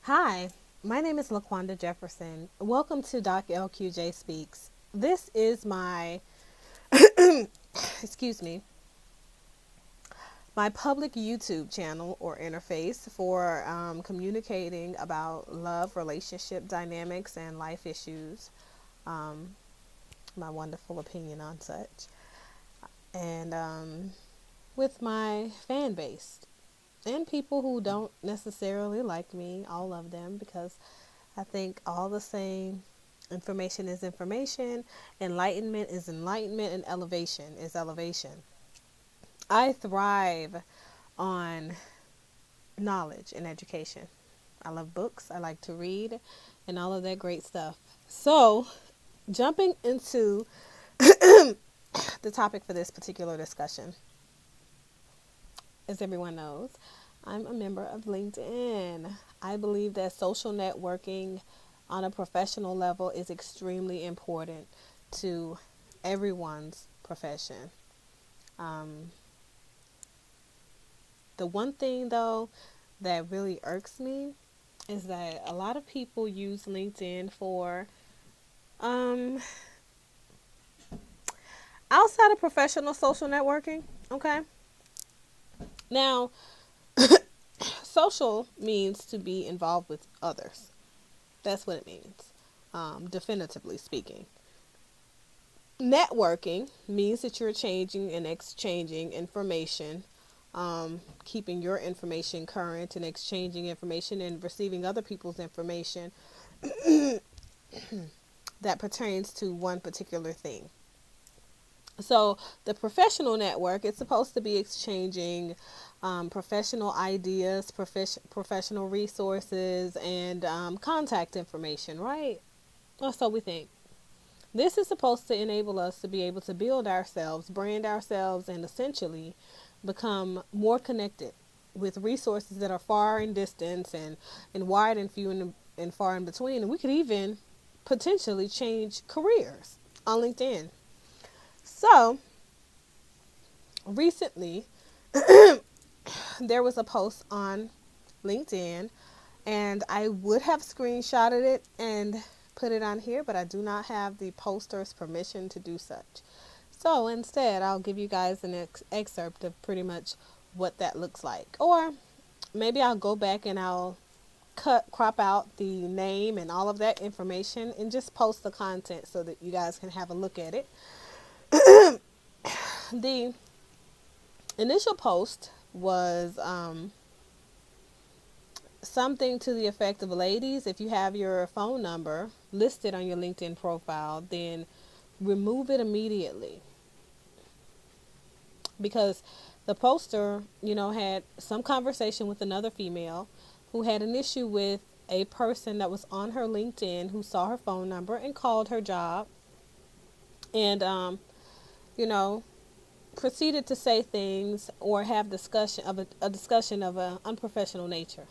Hi, my name is LaQuanda Jefferson. Welcome to Doc LQJ Speaks. This is my, excuse me, my public YouTube channel or interface for communicating about love, relationship dynamics, and life issues. Um, my wonderful opinion on such. And with my fan base and people who don't necessarily like me, all of them, because I think all the same. Information is information, enlightenment is enlightenment, and elevation is elevation. I thrive on knowledge and education. I love books, I like to read, and all of that great stuff. So, jumping into the topic for this particular discussion, as everyone knows, I'm a member of LinkedIn. I believe that social networking on a professional level is extremely important to everyone's profession. Um, the one thing, though, that really irks me is that a lot of people use LinkedIn for um, outside of professional social networking. Okay. Now, social means to be involved with others. That's what it means, definitively speaking. Networking means that you're changing and exchanging information, keeping your information current and exchanging information and receiving other people's information that pertains to one particular thing. So the professional network is supposed to be exchanging professional ideas, professional resources, and contact information, right? Or so we think. This is supposed to enable us to be able to build ourselves, brand ourselves, and essentially become more connected with resources that are far in distance and wide and few and far in between. And we could even potentially change careers on LinkedIn. So, recently, there was a post on LinkedIn, and I would have screenshotted it and put it on here, but I do not have the poster's permission to do such. So instead, I'll give you guys an excerpt of pretty much what that looks like. Or maybe I'll go back and I'll crop out the name and all of that information and just post the content so that you guys can have a look at it. The initial post was something to the effect of, ladies, if you have your phone number listed on your LinkedIn profile, then remove it immediately. Because the poster, had some conversation with another female who had an issue with a person that was on her LinkedIn who saw her phone number and called her job and, proceeded to say things or have a discussion of an unprofessional nature.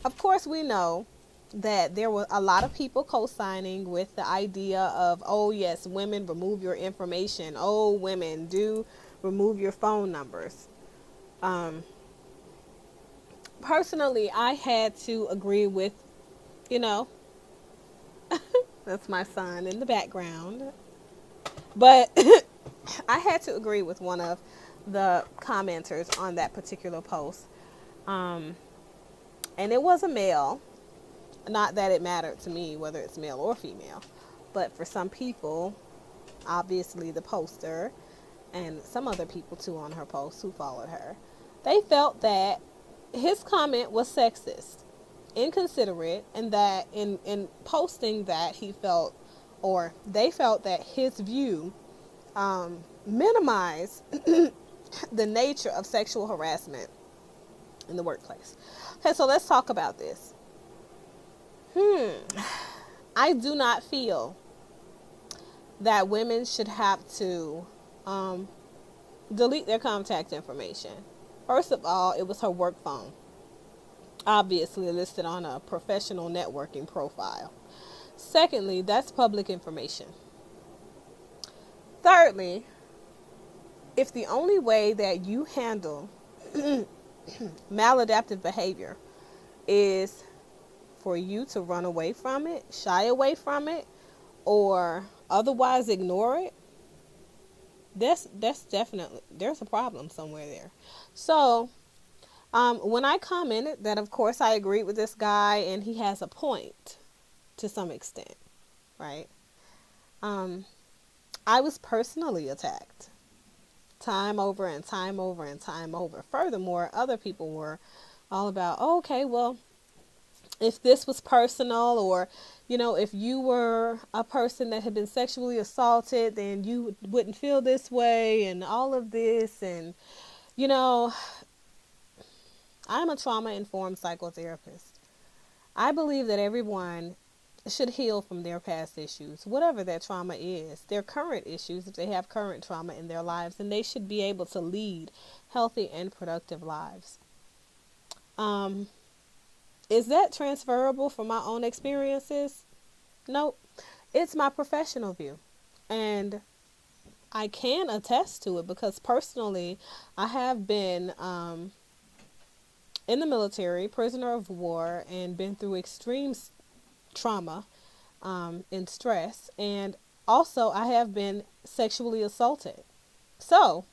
Of course, we know that there were a lot of people co-signing with the idea of, oh yes, women, remove your information. Oh, women, do remove your phone numbers. Personally, I had to agree with, you know, that's my son in the background. But I had to agree with one of the commenters on that particular post. And it was a male. Not that it mattered to me whether it's male or female, but for some people, obviously the poster and some other people too on her post who followed her, they felt that his comment was sexist, inconsiderate, and that in posting that he felt, or they felt that his view minimized the nature of sexual harassment in the workplace. Okay, so let's talk about this. I do not feel that women should have to delete their contact information. First of all, it was her work phone, obviously listed on a professional networking profile. Secondly, that's public information. Thirdly, if the only way that you handle Maladaptive behavior is for you to run away from it, shy away from it, or otherwise ignore it. That's definitely, there's a problem somewhere there. So when I commented that, of course, I agreed with this guy, and he has a point to some extent, right? I was personally attacked time over and time over and time over. Furthermore, other people were all about, oh, okay, well, if this was personal, or, if you were a person that had been sexually assaulted, then you wouldn't feel this way and all of this. And, you know, I'm a trauma-informed psychotherapist. I believe that everyone should heal from their past issues, whatever their trauma is, their current issues, if they have current trauma in their lives, and they should be able to lead healthy and productive lives. Is that transferable from my own experiences? Nope. It's my professional view. And I can attest to it because personally, I have been in the military, prisoner of war, and been through extreme trauma and stress. And also, I have been sexually assaulted. So,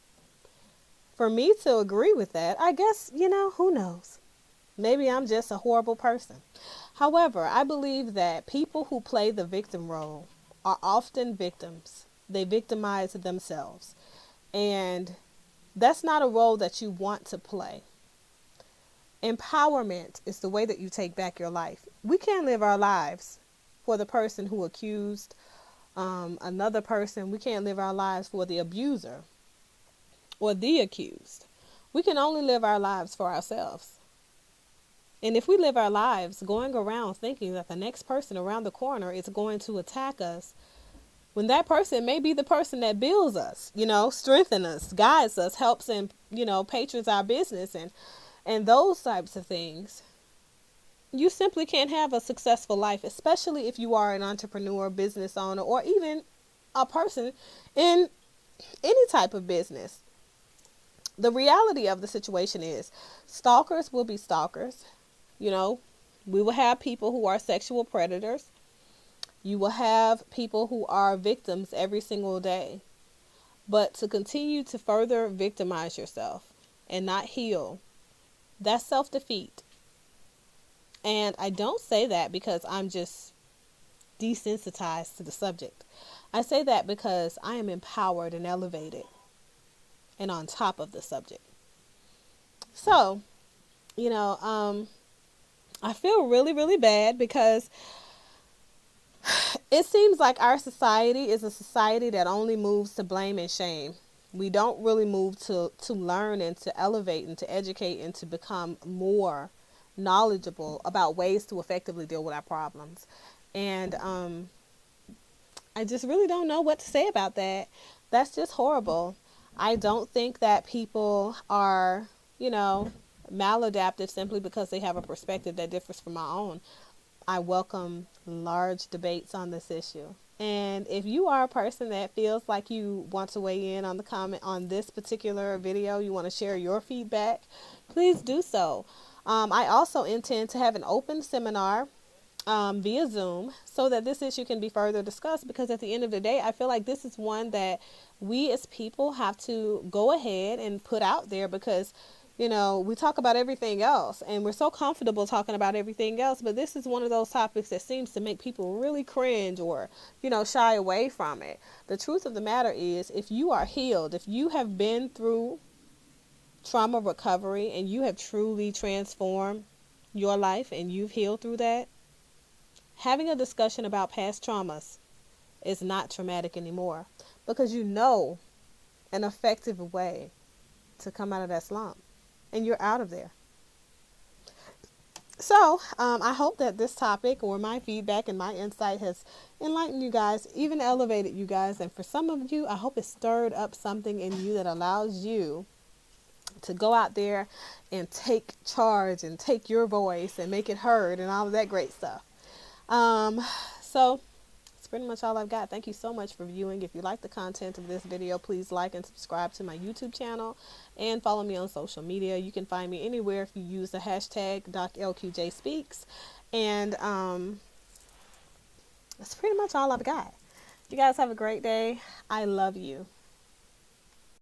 for me to agree with that, I guess, who knows? Maybe I'm just a horrible person. However, I believe that people who play the victim role are often victims. They victimize themselves. And that's not a role that you want to play. Empowerment is the way that you take back your life. We can't live our lives for the person who accused another person. We can't live our lives for the abuser or the accused. We can only live our lives for ourselves. And if we live our lives going around thinking that the next person around the corner is going to attack us, when that person may be the person that builds us, strengthens us, guides us, helps and, patrons our business and those types of things, you simply can't have a successful life, especially if you are an entrepreneur, business owner, or even a person in any type of business. The reality of the situation is stalkers will be stalkers. We will have people who are sexual predators. You will have people who are victims every single day. But to continue to further victimize yourself and not heal, that's self-defeat. And I don't say that because I'm just desensitized to the subject. I say that because I am empowered and elevated and on top of the subject. So, I feel really, really bad because it seems like our society is a society that only moves to blame and shame. We don't really move to learn and to elevate and to educate and to become more knowledgeable about ways to effectively deal with our problems. And I just really don't know what to say about that. That's just horrible. I don't think that people are, maladaptive simply because they have a perspective that differs from my own. I welcome large debates on this issue. And if you are a person that feels like you want to weigh in on the comment on this particular video, you want to share your feedback, please do so. I also intend to have an open seminar via Zoom so that this issue can be further discussed, because at the end of the day, I feel like this is one that we as people have to go ahead and put out there, because we talk about everything else and we're so comfortable talking about everything else, but this is one of those topics that seems to make people really cringe or, shy away from it. The truth of the matter is, if you are healed, if you have been through trauma recovery and you have truly transformed your life and you've healed through that, having a discussion about past traumas is not traumatic anymore, because an effective way to come out of that slump. And you're out of there. So, I hope that this topic or my feedback and my insight has enlightened you guys, even elevated you guys. And for some of you, I hope it stirred up something in you that allows you to go out there and take charge and take your voice and make it heard and all of that great stuff. So that's pretty much all I've got. Thank you so much for viewing. If you like the content of this video, please like and subscribe to my YouTube channel and follow me on social media. You can find me anywhere if you use the hashtag DocLQJSpeaks. And that's pretty much all I've got. You guys have a great day. I love you.